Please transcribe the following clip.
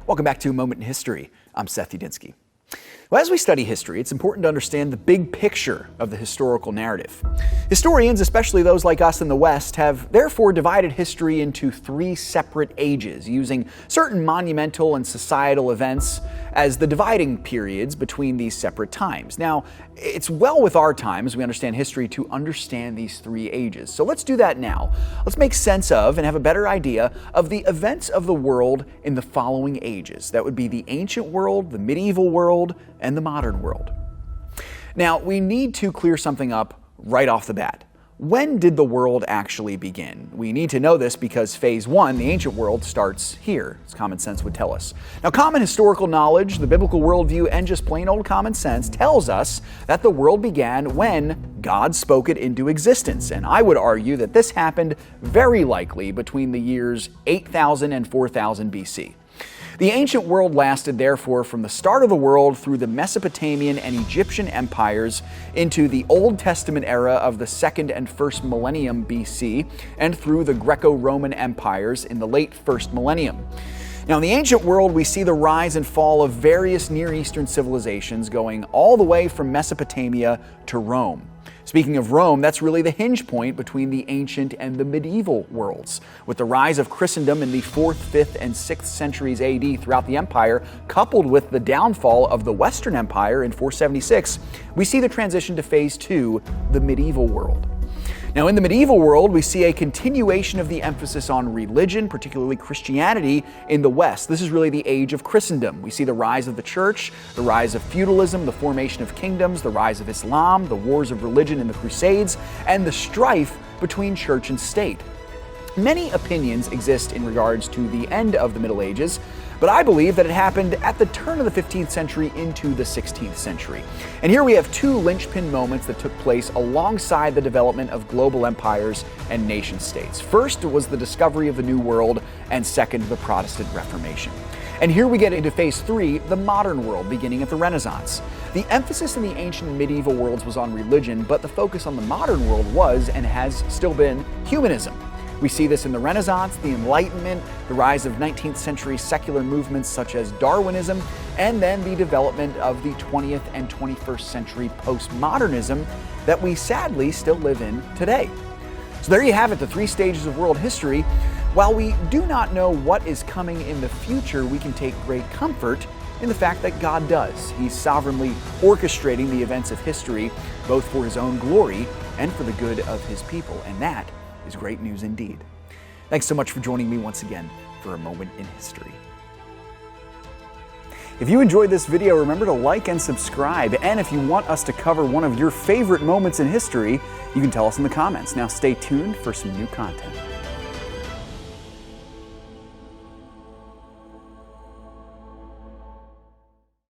Welcome back to A Moment in History. I'm 𝙎𝙐𝘽𝙎𝘾𝙍𝑎𝑃. Well, as we study history, it's important to understand the big picture of the historical narrative. Historians, especially those like us in the West, have therefore divided history into three separate ages, using certain monumental and societal events as the dividing periods between these separate times. Now, it's well with our time as we understand history to understand these three ages. So let's do that now. Let's make sense of and have a better idea of the events of the world in the following ages. That would be the ancient world, the medieval world, and the modern world. Now, we need to clear something up right off the bat. When did the world actually begin? We need to know this because phase one, the ancient world, starts here, as common sense would tell us. Now, common historical knowledge, the biblical worldview, and just plain old common sense tells us that the world began when God spoke it into existence. And I would argue that this happened very likely between the years 8000 and 4000 BC. The ancient world lasted, therefore, from the start of the world through the Mesopotamian and Egyptian empires into the Old Testament era of the 2nd and 1st millennium BC and through the Greco-Roman empires in the late 1st millennium. Now, in the ancient world, we see the rise and fall of various Near Eastern civilizations going all the way from Mesopotamia to Rome. Speaking of Rome, that's really the hinge point between the ancient and the medieval worlds. With the rise of Christendom in the 4th, 5th, and 6th centuries AD throughout the empire, coupled with the downfall of the Western Empire in 476, we see the transition to phase two, the medieval world. Now, in the medieval world, we see a continuation of the emphasis on religion, particularly Christianity, in the West. This is really the age of Christendom. We see the rise of the church, the rise of feudalism, the formation of kingdoms, the rise of Islam, the wars of religion in the Crusades, and the strife between church and state. Many opinions exist in regards to the end of the Middle Ages, but I believe that it happened at the turn of the 15th century into the 16th century. And here we have two linchpin moments that took place alongside the development of global empires and nation states. First was the discovery of the New World, and second, the Protestant Reformation. And here we get into phase three, the modern world, beginning at the Renaissance. The emphasis in the ancient and medieval worlds was on religion, but the focus on the modern world was, and has still been, humanism. We see this in the Renaissance, the Enlightenment, the rise of 19th century secular movements such as Darwinism, and then the development of the 20th and 21st century postmodernism that we sadly still live in today. So there you have it, the three stages of world history. While we do not know what is coming in the future, we can take great comfort in the fact that God does. He's sovereignly orchestrating the events of history, both for His own glory and for the good of His people, and that is great news indeed. Thanks so much for joining me once again for A Moment in History. If you enjoyed this video, remember to like and subscribe. And if you want us to cover one of your favorite moments in history, you can tell us in the comments. Now stay tuned for some new content.